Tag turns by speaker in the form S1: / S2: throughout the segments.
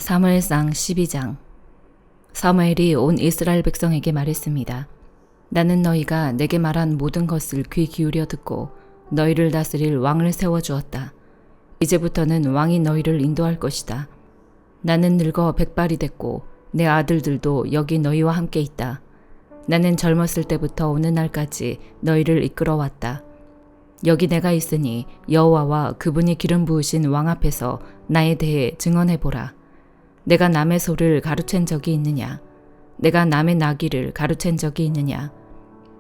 S1: 사무엘상 12장. 사무엘이 온 이스라엘 백성에게 말했습니다. 나는 너희가 내게 말한 모든 것을 귀 기울여 듣고 너희를 다스릴 왕을 세워주었다. 이제부터는 왕이 너희를 인도할 것이다. 나는 늙어 백발이 됐고 내 아들들도 여기 너희와 함께 있다. 나는 젊었을 때부터 오는 날까지 너희를 이끌어왔다. 여기 내가 있으니 여호와와 그분이 기름 부으신 왕 앞에서 나에 대해 증언해보라. 내가 남의 소를 가로챈 적이 있느냐? 내가 남의 나귀를 가로챈 적이 있느냐?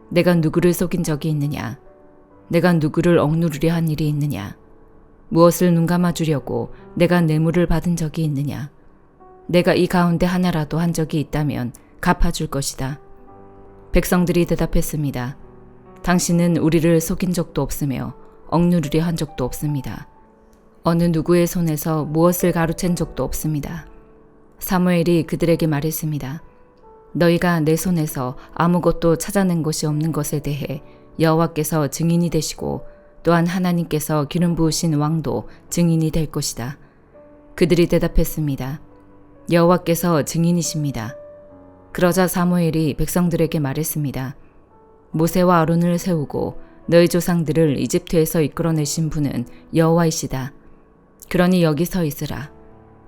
S1: 내가 누구를 속인 적이 있느냐? 내가 누구를 억누르려 한 일이 있느냐? 무엇을 눈감아 주려고 내가 뇌물을 받은 적이 있느냐? 내가 이 가운데 하나라도 한 적이 있다면 갚아줄 것이다. 백성들이 대답했습니다. 당신은 우리를 속인 적도 없으며 억누르려 한 적도 없습니다. 어느 누구의 손에서 무엇을 가로챈 적도 없습니다. 사무엘이 그들에게 말했습니다. 너희가 내 손에서 아무것도 찾아낸 것이 없는 것에 대해 여호와께서 증인이 되시고 또한 하나님께서 기름 부으신 왕도 증인이 될 것이다. 그들이 대답했습니다. 여호와께서 증인이십니다. 그러자 사무엘이 백성들에게 말했습니다. 모세와 아론을 세우고 너희 조상들을 이집트에서 이끌어내신 분은 여호와이시다. 그러니 여기 서 있으라.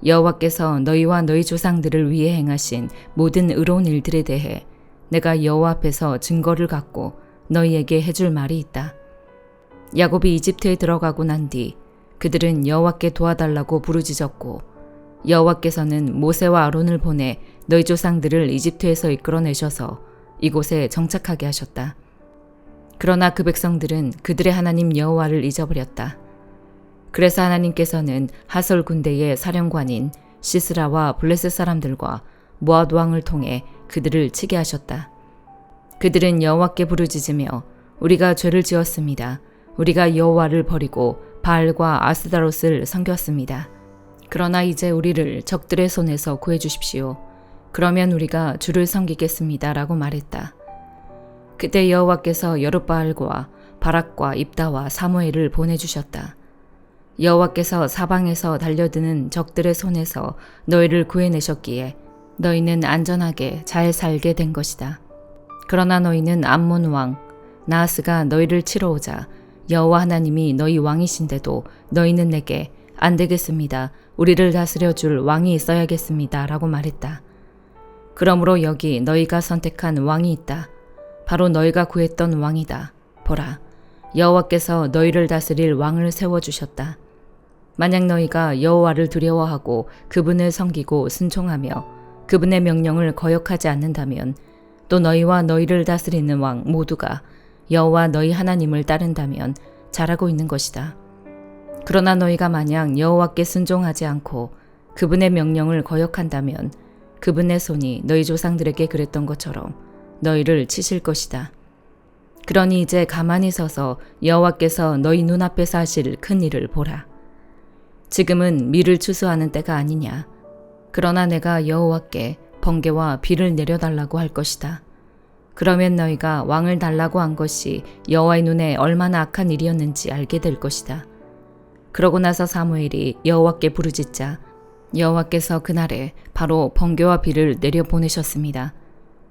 S1: 여호와께서 너희와 너희 조상들을 위해 행하신 모든 의로운 일들에 대해 내가 여호와 앞에서 증거를 갖고 너희에게 해줄 말이 있다. 야곱이 이집트에 들어가고 난 뒤 그들은 여호와께 도와달라고 부르짖었고 여호와께서는 모세와 아론을 보내 너희 조상들을 이집트에서 이끌어내셔서 이곳에 정착하게 하셨다. 그러나 그 백성들은 그들의 하나님 여호와를 잊어버렸다. 그래서 하나님께서는 하솔 군대의 사령관인 시스라와 블레셋 사람들과 모압 왕을 통해 그들을 치게 하셨다. 그들은 여호와께 부르짖으며 우리가 죄를 지었습니다. 우리가 여호와를 버리고 바알과 아스다롯을 섬겼습니다. 그러나 이제 우리를 적들의 손에서 구해주십시오. 그러면 우리가 주를 섬기겠습니다. 라고 말했다. 그때 여호와께서 여룻바알과 바락과 입다와 사무엘을 보내주셨다. 여호와께서 사방에서 달려드는 적들의 손에서 너희를 구해내셨기에 너희는 안전하게 잘 살게 된 것이다. 그러나 너희는 암몬 왕 나하스가 너희를 치러 오자 여호와 하나님이 너희 왕이신데도 너희는 내게 안 되겠습니다. 우리를 다스려줄 왕이 있어야겠습니다. 라고 말했다. 그러므로 여기 너희가 선택한 왕이 있다. 바로 너희가 구했던 왕이다. 보라, 여호와께서 너희를 다스릴 왕을 세워주셨다. 만약 너희가 여호와를 두려워하고 그분을 섬기고 순종하며 그분의 명령을 거역하지 않는다면 또 너희와 너희를 다스리는 왕 모두가 여호와 너희 하나님을 따른다면 잘하고 있는 것이다. 그러나 너희가 만약 여호와께 순종하지 않고 그분의 명령을 거역한다면 그분의 손이 너희 조상들에게 그랬던 것처럼 너희를 치실 것이다. 그러니 이제 가만히 서서 여호와께서 너희 눈앞에서 하실 큰 일을 보라. 지금은 밀을 추수하는 때가 아니냐. 그러나 내가 여호와께 번개와 비를 내려달라고 할 것이다. 그러면 너희가 왕을 달라고 한 것이 여호와의 눈에 얼마나 악한 일이었는지 알게 될 것이다. 그러고 나서 사무엘이 여호와께 부르짖자 여호와께서 그날에 바로 번개와 비를 내려보내셨습니다.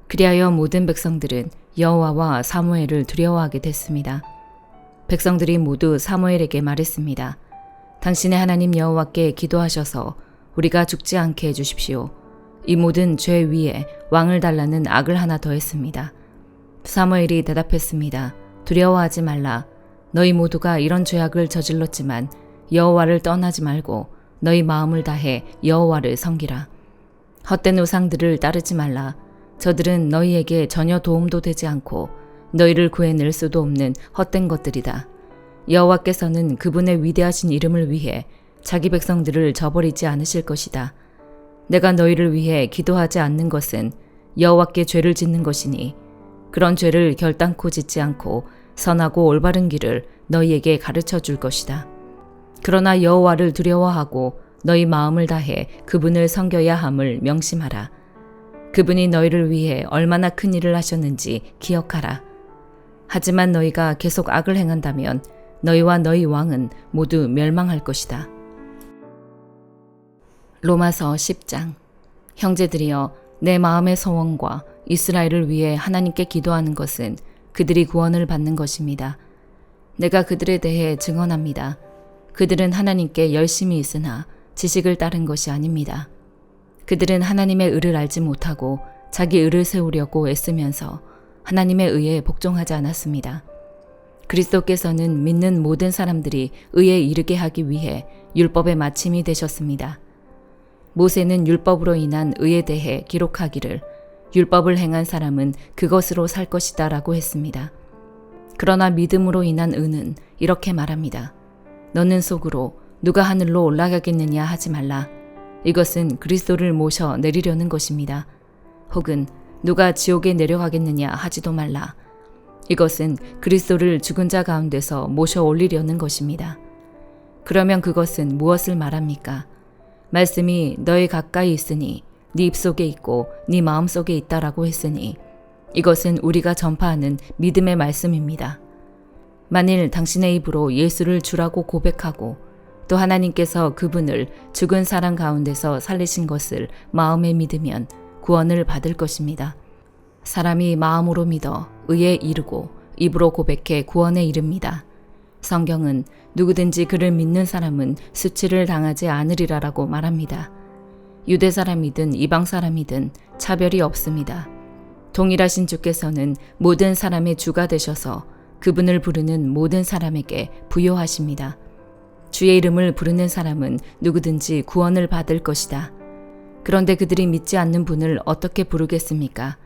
S1: 그리하여 모든 백성들은 여호와와 사무엘을 두려워하게 됐습니다. 백성들이 모두 사무엘에게 말했습니다. 당신의 하나님 여호와께 기도하셔서 우리가 죽지 않게 해주십시오. 이 모든 죄 위에 왕을 달라는 악을 하나 더했습니다. 사무엘이 대답했습니다. 두려워하지 말라. 너희 모두가 이런 죄악을 저질렀지만 여호와를 떠나지 말고 너희 마음을 다해 여호와를 섬기라. 헛된 우상들을 따르지 말라. 저들은 너희에게 전혀 도움도 되지 않고 너희를 구해낼 수도 없는 헛된 것들이다. 여호와께서는 그분의 위대하신 이름을 위해 자기 백성들을 저버리지 않으실 것이다. 내가 너희를 위해 기도하지 않는 것은 여호와께 죄를 짓는 것이니 그런 죄를 결단코 짓지 않고 선하고 올바른 길을 너희에게 가르쳐 줄 것이다. 그러나 여호와를 두려워하고 너희 마음을 다해 그분을 섬겨야 함을 명심하라. 그분이 너희를 위해 얼마나 큰 일을 하셨는지 기억하라. 하지만 너희가 계속 악을 행한다면 너희와 너희 왕은 모두 멸망할 것이다. 로마서 10장. 형제들이여, 내 마음의 소원과 이스라엘을 위해 하나님께 기도하는 것은 그들이 구원을 받는 것입니다. 내가 그들에 대해 증언합니다. 그들은 하나님께 열심히 있으나 지식을 따른 것이 아닙니다. 그들은 하나님의 의를 알지 못하고 자기 의를 세우려고 애쓰면서 하나님의 의에 복종하지 않았습니다. 그리스도께서는 믿는 모든 사람들이 의에 이르게 하기 위해 율법의 마침이 되셨습니다. 모세는 율법으로 인한 의에 대해 기록하기를 율법을 행한 사람은 그것으로 살 것이다 라고 했습니다. 그러나 믿음으로 인한 의는 이렇게 말합니다. 너는 속으로 누가 하늘로 올라가겠느냐 하지 말라. 이것은 그리스도를 모셔 내리려는 것입니다. 혹은 누가 지옥에 내려가겠느냐 하지도 말라. 이것은 그리스도를 죽은 자 가운데서 모셔 올리려는 것입니다. 그러면 그것은 무엇을 말합니까? 말씀이 너희 가까이 있으니 네 입속에 있고 네 마음속에 있다라고 했으니 이것은 우리가 전파하는 믿음의 말씀입니다. 만일 당신의 입으로 예수를 주라고 고백하고 또 하나님께서 그분을 죽은 사람 가운데서 살리신 것을 마음에 믿으면 구원을 받을 것입니다. 사람이 마음으로 믿어 의에 이르고 입으로 고백해 구원에 이릅니다. 성경은 누구든지 그를 믿는 사람은 수치를 당하지 않으리라라고 말합니다. 유대 사람이든 이방 사람이든 차별이 없습니다. 동일하신 주께서는 모든 사람의 주가 되셔서 그분을 부르는 모든 사람에게 부요하십니다. 주의 이름을 부르는 사람은 누구든지 구원을 받을 것이다. 그런데 그들이 믿지 않는 분을 어떻게 부르겠습니까?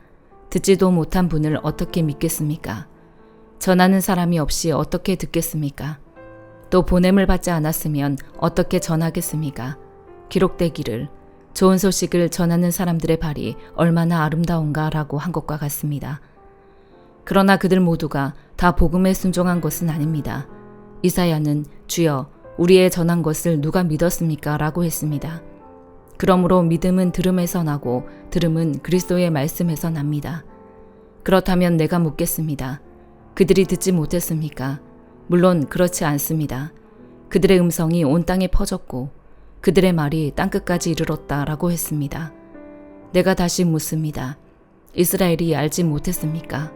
S1: 듣지도 못한 분을 어떻게 믿겠습니까? 전하는 사람이 없이 어떻게 듣겠습니까? 또 보냄을 받지 않았으면 어떻게 전하겠습니까? 기록되기를 좋은 소식을 전하는 사람들의 발이 얼마나 아름다운가 라고 한 것과 같습니다. 그러나 그들 모두가 다 복음에 순종한 것은 아닙니다. 이사야는 주여 우리의 전한 것을 누가 믿었습니까? 라고 했습니다. 그러므로 믿음은 들음에서 나고 들음은 그리스도의 말씀에서 납니다. 그렇다면 내가 묻겠습니다. 그들이 듣지 못했습니까? 물론 그렇지 않습니다. 그들의 음성이 온 땅에 퍼졌고 그들의 말이 땅끝까지 이르렀다라고 했습니다. 내가 다시 묻습니다. 이스라엘이 알지 못했습니까?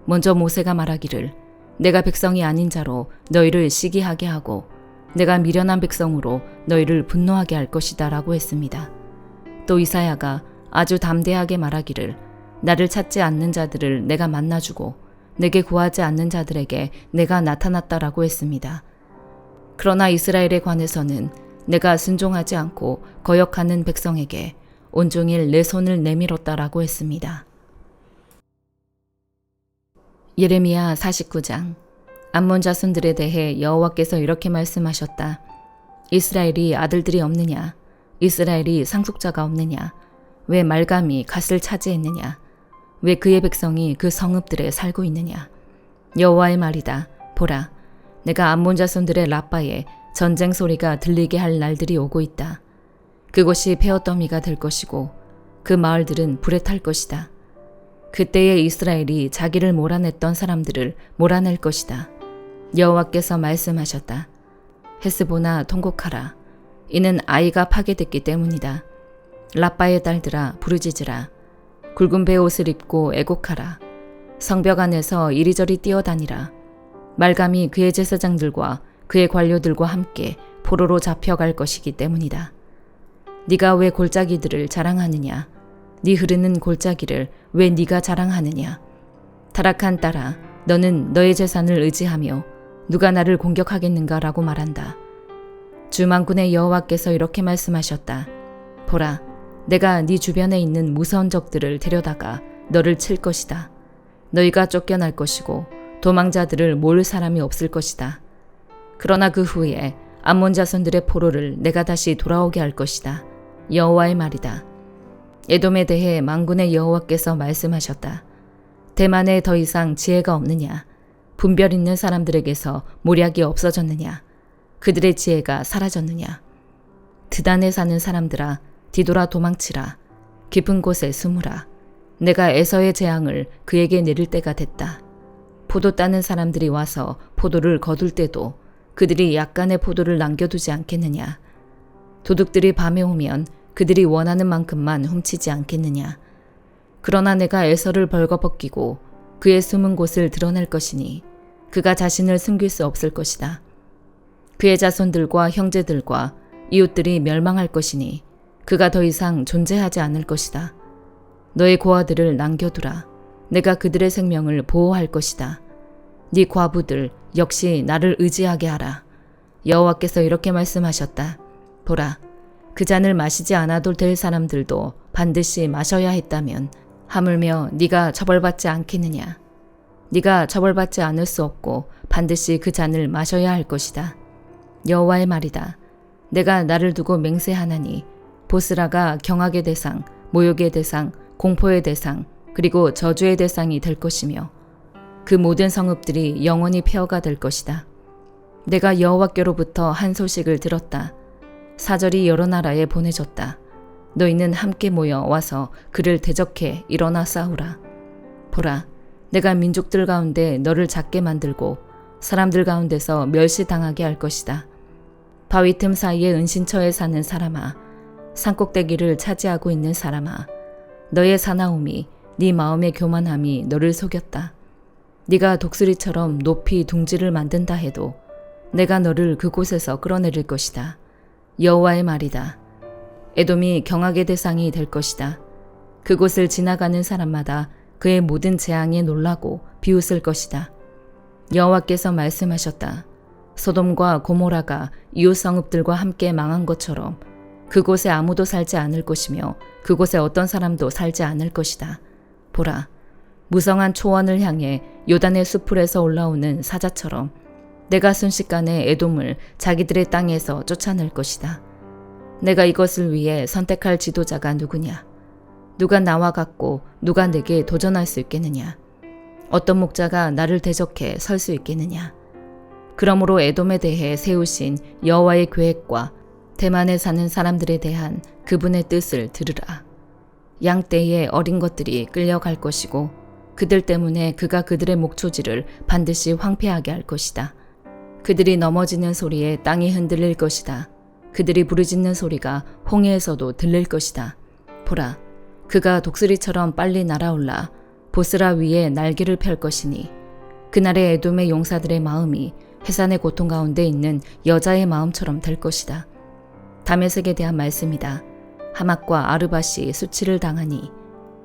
S1: 먼저 모세가 말하기를 내가 백성이 아닌 자로 너희를 시기하게 하고 내가 미련한 백성으로 너희를 분노하게 할 것이다 라고 했습니다. 또 이사야가 아주 담대하게 말하기를 나를 찾지 않는 자들을 내가 만나주고 내게 구하지 않는 자들에게 내가 나타났다라고 했습니다. 그러나 이스라엘에 관해서는 내가 순종하지 않고 거역하는 백성에게 온종일 내 손을 내밀었다라고 했습니다. 예레미야 49장. 암몬 자손들에 대해 여호와께서 이렇게 말씀하셨다. 이스라엘이 아들들이 없느냐? 이스라엘이 상속자가 없느냐? 왜 말감이 갓을 차지했느냐? 왜 그의 백성이 그 성읍들에 살고 있느냐? 여호와의 말이다. 보라, 내가 암몬 자손들의 라빠에 전쟁 소리가 들리게 할 날들이 오고 있다. 그곳이 폐허더미가 될 것이고 그 마을들은 불에 탈 것이다. 그때에 이스라엘이 자기를 몰아냈던 사람들을 몰아낼 것이다. 여호와께서 말씀하셨다. 헤스보나 통곡하라. 이는 아이가 파괴됐기 때문이다. 라빠의 딸들아 부르짖으라. 굵은 베옷을 입고 애곡하라. 성벽 안에서 이리저리 뛰어다니라. 말감이 그의 제사장들과 그의 관료들과 함께 포로로 잡혀갈 것이기 때문이다. 네가 왜 골짜기들을 자랑하느냐? 네 흐르는 골짜기를 왜 네가 자랑하느냐? 타락한 딸아, 너는 너의 재산을 의지하며 누가 나를 공격하겠는가라고 말한다. 주만군의 여호와께서 이렇게 말씀하셨다. 보라, 내가 네 주변에 있는 무서운 적들을 데려다가 너를 칠 것이다. 너희가 쫓겨날 것이고 도망자들을 모을 사람이 없을 것이다. 그러나 그 후에 암몬 자손들의 포로를 내가 다시 돌아오게 할 것이다. 여호와의 말이다. 에돔에 대해 만군의 여호와께서 말씀하셨다. 대만에 더 이상 지혜가 없느냐? 분별 있는 사람들에게서 모략이 없어졌느냐? 그들의 지혜가 사라졌느냐? 드단에 사는 사람들아, 뒤돌아 도망치라. 깊은 곳에 숨으라. 내가 에서의 재앙을 그에게 내릴 때가 됐다. 포도 따는 사람들이 와서 포도를 거둘 때도 그들이 약간의 포도를 남겨두지 않겠느냐? 도둑들이 밤에 오면 그들이 원하는 만큼만 훔치지 않겠느냐. 그러나 내가 에서를 벌거벗기고 그의 숨은 곳을 드러낼 것이니 그가 자신을 숨길 수 없을 것이다. 그의 자손들과 형제들과 이웃들이 멸망할 것이니 그가 더 이상 존재하지 않을 것이다. 너의 고아들을 남겨두라. 내가 그들의 생명을 보호할 것이다. 네 과부들 역시 나를 의지하게 하라. 여호와께서 이렇게 말씀하셨다. 보라, 그 잔을 마시지 않아도 될 사람들도 반드시 마셔야 했다면 하물며 네가 처벌받지 않겠느냐. 네가 처벌받지 않을 수 없고 반드시 그 잔을 마셔야 할 것이다. 여호와의 말이다. 내가 나를 두고 맹세하나니 보스라가 경악의 대상, 모욕의 대상, 공포의 대상, 그리고 저주의 대상이 될 것이며 그 모든 성읍들이 영원히 폐허가 될 것이다. 내가 여호와께로부터 한 소식을 들었다. 사절이 여러 나라에 보내졌다. 너희는 함께 모여 와서 그를 대적해 일어나 싸우라. 보라, 내가 민족들 가운데 너를 작게 만들고 사람들 가운데서 멸시당하게 할 것이다. 바위 틈 사이에 은신처에 사는 사람아, 산꼭대기를 차지하고 있는 사람아, 너의 사나움이, 네 마음의 교만함이 너를 속였다. 네가 독수리처럼 높이 둥지를 만든다 해도 내가 너를 그곳에서 끌어내릴 것이다. 여호와의 말이다. 에돔이 경악의 대상이 될 것이다. 그곳을 지나가는 사람마다 그의 모든 재앙에 놀라고 비웃을 것이다. 여호와께서 말씀하셨다. 소돔과 고모라가 이웃 성읍들과 함께 망한 것처럼 그곳에 아무도 살지 않을 것이며 그곳에 어떤 사람도 살지 않을 것이다. 보라, 무성한 초원을 향해 요단의 수풀에서 올라오는 사자처럼 내가 순식간에 에돔을 자기들의 땅에서 쫓아낼 것이다. 내가 이것을 위해 선택할 지도자가 누구냐? 누가 나와 같고 누가 내게 도전할 수 있겠느냐? 어떤 목자가 나를 대적해 설 수 있겠느냐? 그러므로 에돔에 대해 세우신 여호와의 계획과 대만에 사는 사람들에 대한 그분의 뜻을 들으라. 양떼의 어린 것들이 끌려갈 것이고 그들 때문에 그가 그들의 목초지를 반드시 황폐하게 할 것이다. 그들이 넘어지는 소리에 땅이 흔들릴 것이다. 그들이 부르짖는 소리가 홍해에서도 들릴 것이다. 보라, 그가 독수리처럼 빨리 날아올라 보스라 위에 날개를 펼 것이니 그날의 에돔의 용사들의 마음이 해산의 고통 가운데 있는 여자의 마음처럼 될 것이다. 다메섹에 대한 말씀이다. 하맛과 아르밧이 수치를 당하니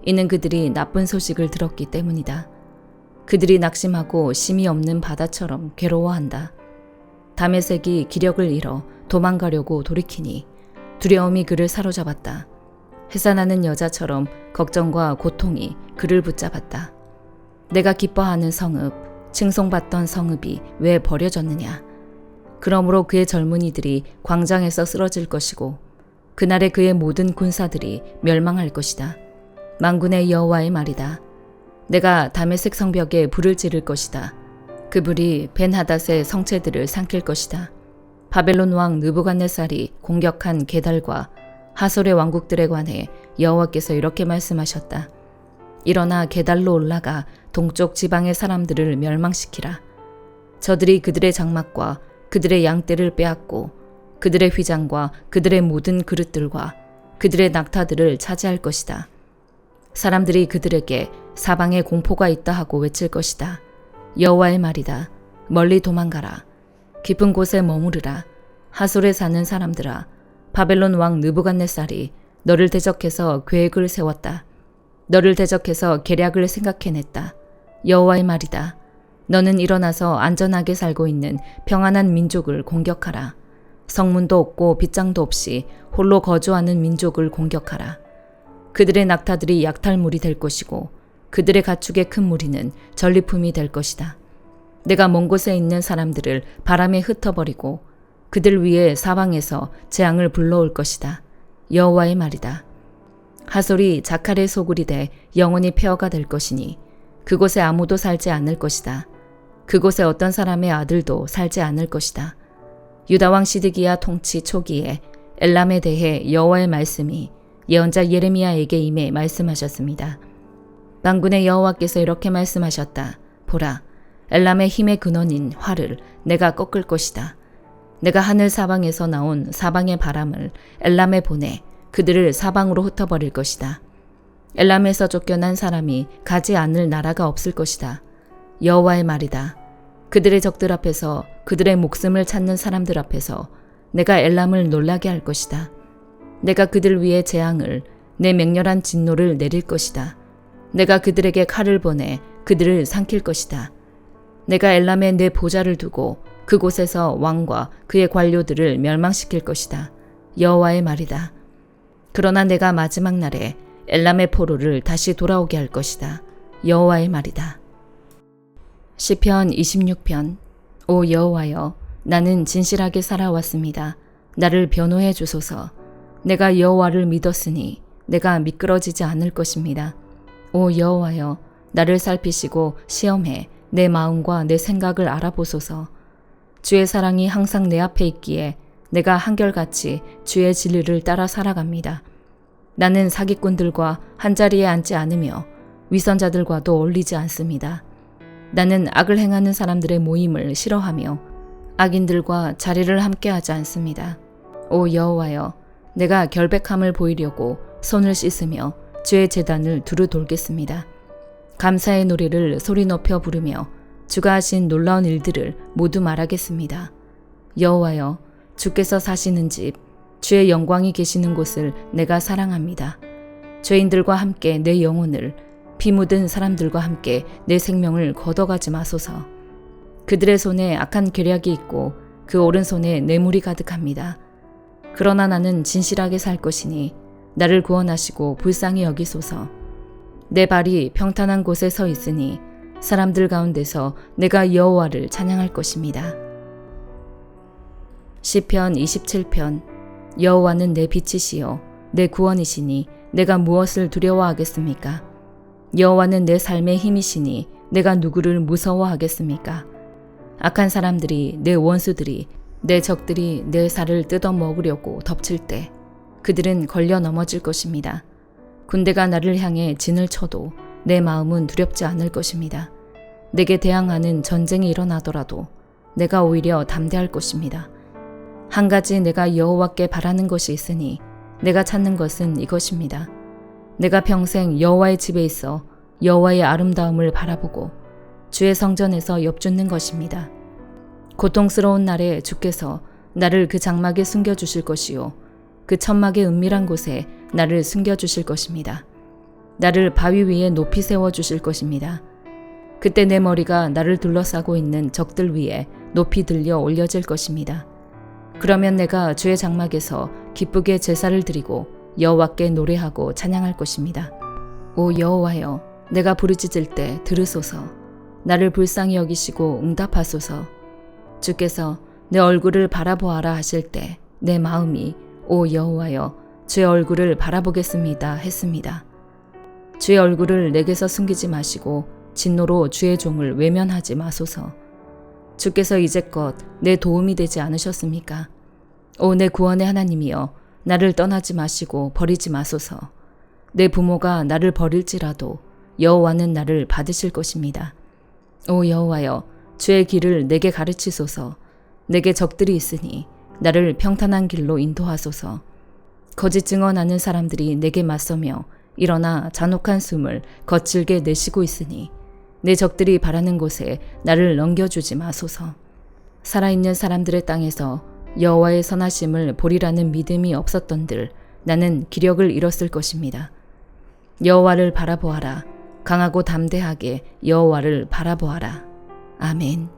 S1: 이는 그들이 나쁜 소식을 들었기 때문이다. 그들이 낙심하고 심이 없는 바다처럼 괴로워한다. 다메섹이 기력을 잃어 도망가려고 돌이키니 두려움이 그를 사로잡았다. 해산하는 여자처럼 걱정과 고통이 그를 붙잡았다. 내가 기뻐하는 성읍, 칭송받던 성읍이 왜 버려졌느냐? 그러므로 그의 젊은이들이 광장에서 쓰러질 것이고 그날에 그의 모든 군사들이 멸망할 것이다. 만군의 여호와의 말이다. 내가 다메섹 성벽에 불을 지를 것이다. 그 불이 벤하닷의 성체들을 삼킬 것이다. 바벨론 왕 느부갓네살이 공격한 게달과 하솔의 왕국들에 관해 여호와께서 이렇게 말씀하셨다. 일어나 게달로 올라가 동쪽 지방의 사람들을 멸망시키라. 저들이 그들의 장막과 그들의 양떼를 빼앗고 그들의 휘장과 그들의 모든 그릇들과 그들의 낙타들을 차지할 것이다. 사람들이 그들에게 사방에 공포가 있다 하고 외칠 것이다. 여호와의 말이다. 멀리 도망가라. 깊은 곳에 머무르라. 하솔에 사는 사람들아, 바벨론 왕 느부갓네살이 너를 대적해서 계획을 세웠다. 너를 대적해서 계략을 생각해냈다. 여호와의 말이다. 너는 일어나서 안전하게 살고 있는 평안한 민족을 공격하라. 성문도 없고 빗장도 없이 홀로 거주하는 민족을 공격하라. 그들의 낙타들이 약탈물이 될 것이고 그들의 가축의 큰 무리는 전리품이 될 것이다. 내가 먼 곳에 있는 사람들을 바람에 흩어버리고 그들 위에 사방에서 재앙을 불러올 것이다. 여호와의 말이다. 하솔이 자칼의 소굴이 돼 영원히 폐허가 될 것이니 그곳에 아무도 살지 않을 것이다. 그곳에 어떤 사람의 아들도 살지 않을 것이다. 유다왕 시드기야 통치 초기에 엘람에 대해 여호와의 말씀이 예언자 예레미야에게 임해 말씀하셨습니다. 만군의 여호와께서 이렇게 말씀하셨다. 보라, 엘람의 힘의 근원인 활을 내가 꺾을 것이다. 내가 하늘 사방에서 나온 사방의 바람을 엘람에 보내 그들을 사방으로 흩어버릴 것이다. 엘람에서 쫓겨난 사람이 가지 않을 나라가 없을 것이다. 여호와의 말이다. 그들의 적들 앞에서, 그들의 목숨을 찾는 사람들 앞에서 내가 엘람을 놀라게 할 것이다. 내가 그들 위에 재앙을, 내 맹렬한 진노를 내릴 것이다. 내가 그들에게 칼을 보내 그들을 삼킬 것이다. 내가 엘람에 내 보좌를 두고 그곳에서 왕과 그의 관료들을 멸망시킬 것이다. 여호와의 말이다. 그러나 내가 마지막 날에 엘람의 포로를 다시 돌아오게 할 것이다. 여호와의 말이다. 시편 26편. 오 여호와여, 나는 진실하게 살아왔습니다. 나를 변호해 주소서. 내가 여호와를 믿었으니 내가 미끄러지지 않을 것입니다. 오 여호와여, 나를 살피시고 시험해 내 마음과 내 생각을 알아보소서. 주의 사랑이 항상 내 앞에 있기에 내가 한결같이 주의 진리를 따라 살아갑니다. 나는 사기꾼들과 한자리에 앉지 않으며 위선자들과도 어울리지 않습니다. 나는 악을 행하는 사람들의 모임을 싫어하며 악인들과 자리를 함께하지 않습니다. 오 여호와여, 내가 결백함을 보이려고 손을 씻으며 주의 제단을 두루 돌겠습니다. 감사의 노래를 소리 높여 부르며 주가 하신 놀라운 일들을 모두 말하겠습니다. 여호와여, 주께서 사시는 집, 주의 영광이 계시는 곳을 내가 사랑합니다. 죄인들과 함께 내 영혼을, 피 묻은 사람들과 함께 내 생명을 걷어가지 마소서. 그들의 손에 악한 계략이 있고 그 오른손에 뇌물이 가득합니다. 그러나 나는 진실하게 살 것이니 나를 구원하시고 불쌍히 여기소서. 내 발이 평탄한 곳에 서 있으니 사람들 가운데서 내가 여호와를 찬양할 것입니다. 시편 27편. 여호와는 내 빛이시요 내 구원이시니 내가 무엇을 두려워하겠습니까? 여호와는 내 삶의 힘이시니 내가 누구를 무서워하겠습니까? 악한 사람들이, 내 원수들이, 내 적들이 내 살을 뜯어먹으려고 덮칠 때 그들은 걸려 넘어질 것입니다. 군대가 나를 향해 진을 쳐도 내 마음은 두렵지 않을 것입니다. 내게 대항하는 전쟁이 일어나더라도 내가 오히려 담대할 것입니다. 한 가지 내가 여호와께 바라는 것이 있으니 내가 찾는 것은 이것입니다. 내가 평생 여호와의 집에 있어 여호와의 아름다움을 바라보고 주의 성전에서 엽죽는 것입니다. 고통스러운 날에 주께서 나를 그 장막에 숨겨주실 것이요 그 천막의 은밀한 곳에 나를 숨겨주실 것입니다. 나를 바위 위에 높이 세워주실 것입니다. 그때 내 머리가 나를 둘러싸고 있는 적들 위에 높이 들려 올려질 것입니다. 그러면 내가 주의 장막에서 기쁘게 제사를 드리고 여호와께 노래하고 찬양할 것입니다. 오 여호와여, 내가 부르짖을 때 들으소서. 나를 불쌍히 여기시고 응답하소서. 주께서 내 얼굴을 바라보아라 하실 때 내 마음이 오 여호와여, 주의 얼굴을 바라보겠습니다 했습니다. 주의 얼굴을 내게서 숨기지 마시고 진노로 주의 종을 외면하지 마소서. 주께서 이제껏 내 도움이 되지 않으셨습니까? 오 내 구원의 하나님이여, 나를 떠나지 마시고 버리지 마소서. 내 부모가 나를 버릴지라도 여호와는 나를 받으실 것입니다. 오 여호와여, 주의 길을 내게 가르치소서. 내게 적들이 있으니 나를 평탄한 길로 인도하소서. 거짓 증언하는 사람들이 내게 맞서며 일어나 잔혹한 숨을 거칠게 내쉬고 있으니 내 적들이 바라는 곳에 나를 넘겨주지 마소서. 살아있는 사람들의 땅에서 여호와의 선하심을 보리라는 믿음이 없었던들 나는 기력을 잃었을 것입니다. 여호와를 바라보아라. 강하고 담대하게 여호와를 바라보아라. 아멘.